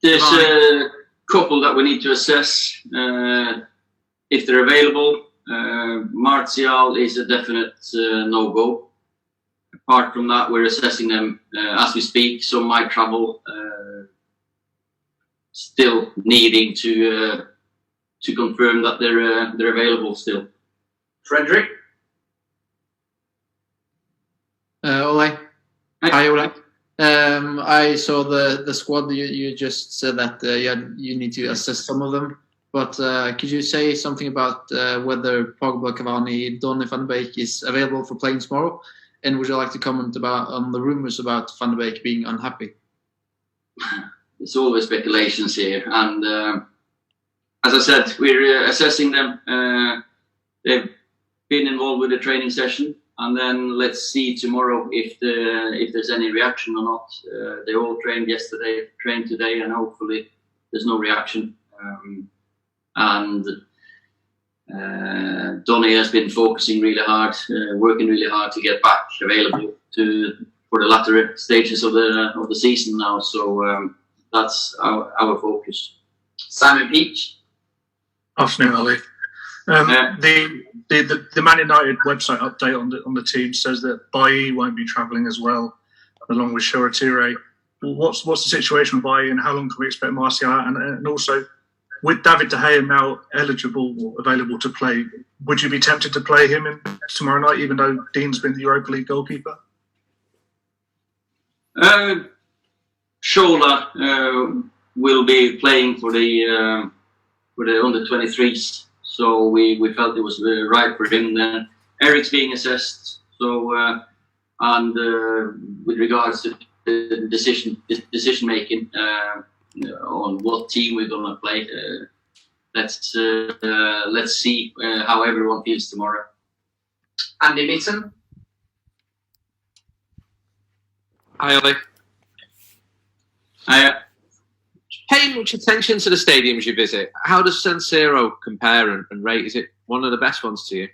There's a couple that we need to assess if they're available. Martial is a definite no-go. Apart from that, we're assessing them as we speak. Some might travel, still needing to confirm that they're available still. Frederick? Ole. Hi, Ole. I saw the squad. You just said that you need to assess some of them. But could you say something about whether Pogba, Cavani, Donny van de Beek is available for playing tomorrow? And would you like to comment on the rumours about Van de Beek being unhappy? It's always speculations here. And as I said, we're assessing them. They've been involved with the training session. And then let's see tomorrow if there's any reaction or not. They all trained yesterday, trained today, and hopefully there's no reaction. Donny has been focusing really hard, working really hard to get back available for the latter stages of the season now. So that's our focus. Simon Peach. Afternoon, Ole. The Man United website update on the team says that Bailly won't be travelling as well, along with Shoretire. What's the situation with Bailly, and how long can we expect Martial out? And also, with David De Gea now eligible or available to play, would you be tempted to play him tomorrow night, even though Dean's been the Europa League goalkeeper? Shola will be playing for the under 23s. So we felt it was right for him then. Eric's being assessed. So and with regards to the decision making on what team we're gonna play, let's see how everyone feels tomorrow. Andy Mitten. Hi, Ole. Hiya. Pay much attention to the stadiums you visit. How does San Siro compare and rate? Is it one of the best ones to you?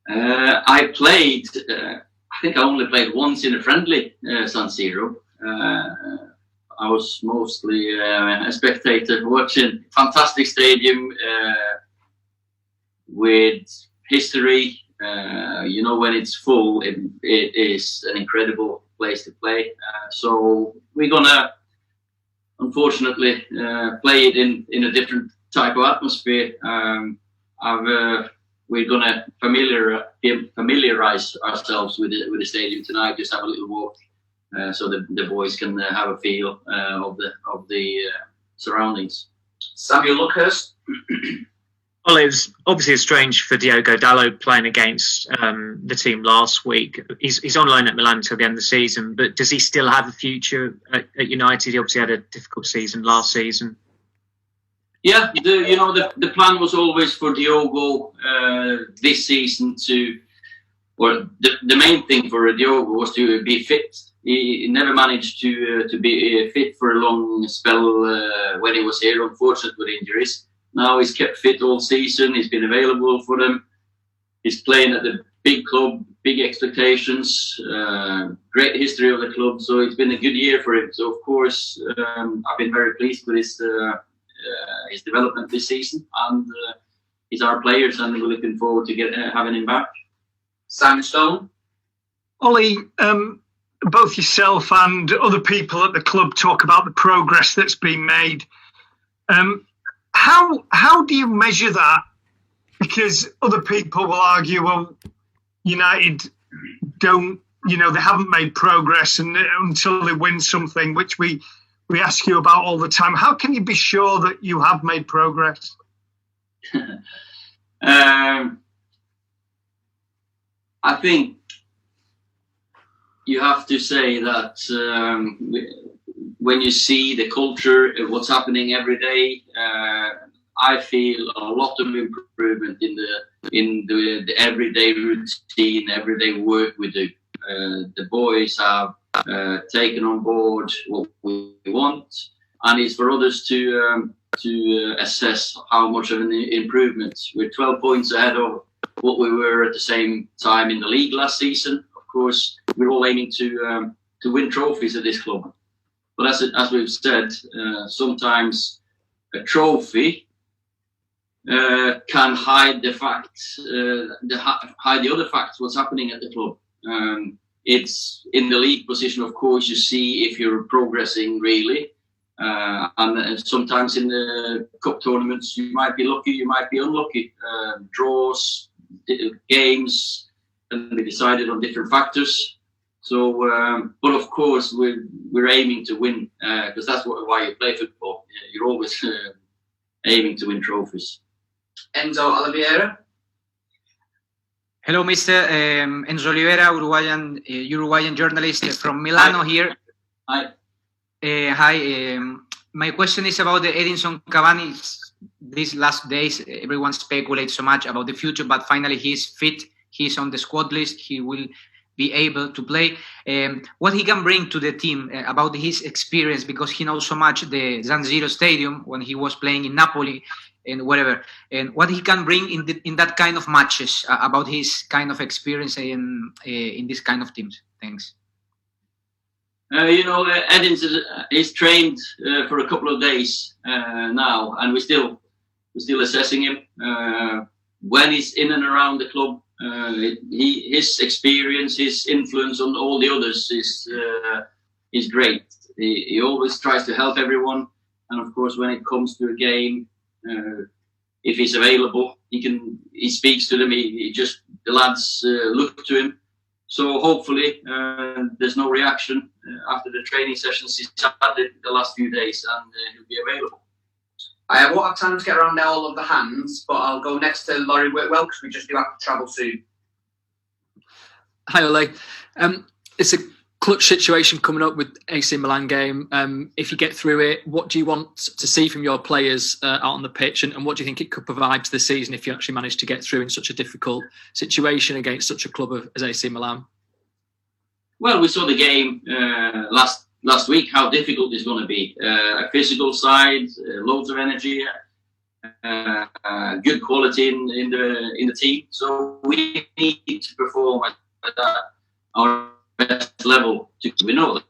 I played. I think I only played once in a friendly San Siro. I was mostly a spectator watching. Fantastic stadium with history. When it's full, it is an incredible place to play. So we're gonna, unfortunately, play it in a different type of atmosphere. We're gonna familiarize ourselves with the stadium tonight. Just have a little walk, so the boys can have a feel of the surroundings. Samuel Luckhurst. Well, it was obviously strange for Diogo Dalot playing against the team last week. He's on loan at Milan until the end of the season, but does he still have a future at United? He obviously had a difficult season last season. Yeah, the plan was always for Diogo this season the main thing for Diogo was to be fit. He never managed to be fit for a long spell when he was here, unfortunately with injuries. Now he's kept fit all season. He's been available for them. He's playing at the big club, big expectations, great history of the club. So it's been a good year for him. So of course, I've been very pleased with his development this season, and he's our players, and we're looking forward to having him back. Simon Stone. Ole, both yourself and other people at the club talk about the progress that's been made. How do you measure that? Because other people will argue, well, United don't, they haven't made progress until they win something, which we ask you about all the time. How can you be sure that you have made progress? I think you have to say that when you see the culture of what's happening every day, I feel a lot of improvement in the everyday routine, everyday work we do. The boys have taken on board what we want, and it's for others to assess how much of an improvement. We're 12 points ahead of what we were at the same time in the league last season. Of course, we're all aiming to win trophies at this club. But as we've said, sometimes a trophy can hide the facts, hide the other facts, what's happening at the club. It's in the league position, of course, you see if you're progressing really. And sometimes in the cup tournaments, you might be lucky, you might be unlucky. Draws, games, and be decided on different factors. So, but of course, we're aiming to win because that's why you play football. You're always aiming to win trophies. Enzo Oliveira. Hello, Mr. Enzo Oliveira, Uruguayan journalist from Milano here. Hi. Hi. My question is about the Edinson Cavani. These last days, everyone speculates so much about the future, but finally he's fit. He's on the squad list. He will be able to play. What he can bring to the team about his experience, because he knows so much the San Siro Stadium when he was playing in Napoli and whatever, and what he can bring in that kind of matches, about his kind of experience in this kind of teams. Thanks. Edinson is trained for a couple of days now, and we're still assessing him. When he's in and around the club, his experience, his influence on all the others is great. He always tries to help everyone, and of course, when it comes to a game, if he's available, he speaks to them. The lads look to him. So hopefully there's no reaction after the training sessions he's had the last few days, and he'll be available. I won't have time to get around all of the hands, but I'll go next to Laurie Whitwell because we just do have to travel soon. Hi, Ole. It's a clutch situation coming up with AC Milan game. If you get through it, what do you want to see from your players out on the pitch, and what do you think it could provide to the season if you actually manage to get through in such a difficult situation against such a club as AC Milan? Well, we saw the game last week, how difficult it's going to be. A physical side, loads of energy, good quality in the team. So we need to perform at our best level. We know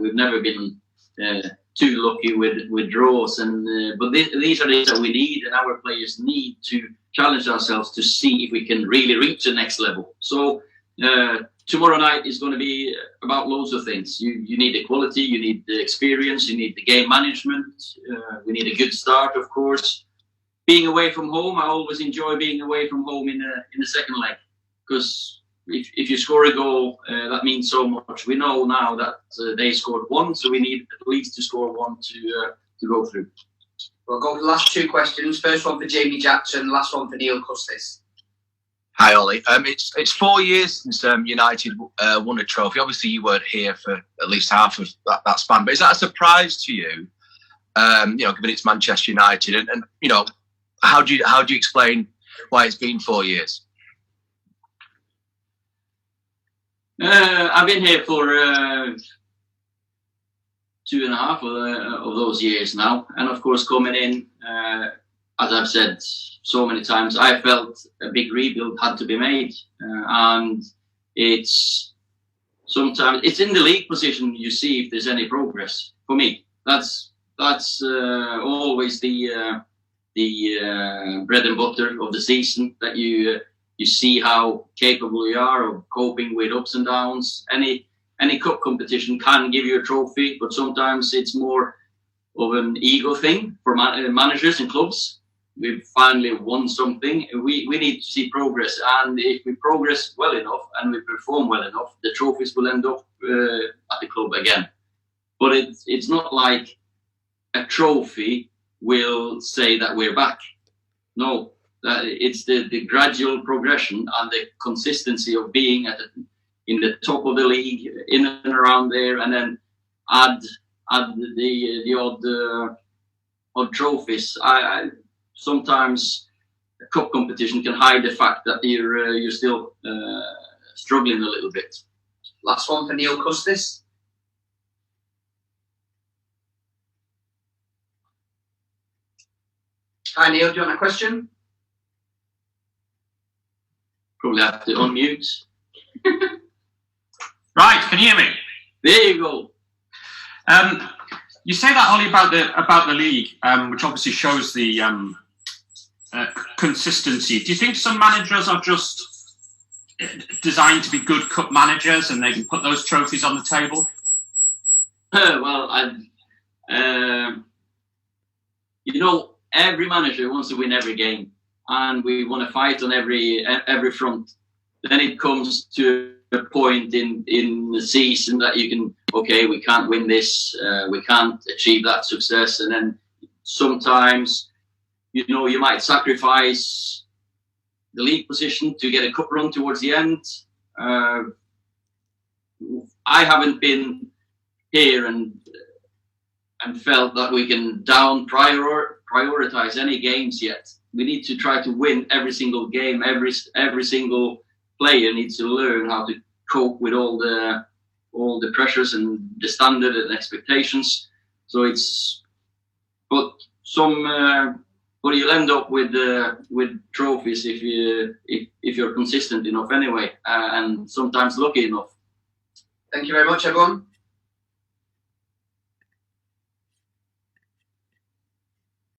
we've never been too lucky with draws, but these are the things that we need, and our players need to challenge ourselves to see if we can really reach the next level. So tomorrow night is going to be about loads of things. You need the quality, you need the experience, you need the game management. We need a good start, of course. Being away from home, I always enjoy being away from home in the second leg, because if you score a goal, that means so much. We know now that they scored one, so we need at least to score one to go through. We'll go to the last two questions. First one for Jamie Jackson, last one for Neil Custis. Hi, Ollie. It's 4 years since United won a trophy. Obviously, you weren't here for at least half of that span. But is that a surprise to you? Given it's Manchester United, and how do you explain why it's been 4 years? I've been here for 2.5 of those years now, and of course, coming in, as I've said so many times, I felt a big rebuild had to be made, and sometimes it's in the league position you see if there's any progress. For me, that's always the bread and butter of the season, that you see how capable you are of coping with ups and downs. Any cup competition can give you a trophy, but sometimes it's more of an ego thing for managers and clubs. We've finally won something. We need to see progress, and if we progress well enough and we perform well enough, the trophies will end up at the club again. But it's not like a trophy will say that we're back. No, it's the gradual progression and the consistency of being in the top of the league, in and around there, and then add the odd trophies. Sometimes a cup competition can hide the fact that you're still struggling a little bit. Last one for Neil Custis. Hi Neil, do you want a question? Probably have to unmute. Right, can you hear me? There you go. You say that, Ollie, about the league, which obviously shows the consistency. Do you think some managers are just designed to be good cup managers and they can put those trophies on the table? Well, every manager wants to win every game, and we want to fight on every front. Then it comes to a point in the season that you can, okay, we can't win this, we can't achieve that success, and then sometimes, you might sacrifice the league position to get a cup run towards the end. I haven't been here and felt that we can prioritize any games yet. We need to try to win every single game. Every single player needs to learn how to cope with all the pressures and the standard and expectations. So but you'll end up with trophies if you're consistent enough anyway, and sometimes lucky enough. Thank you very much, everyone.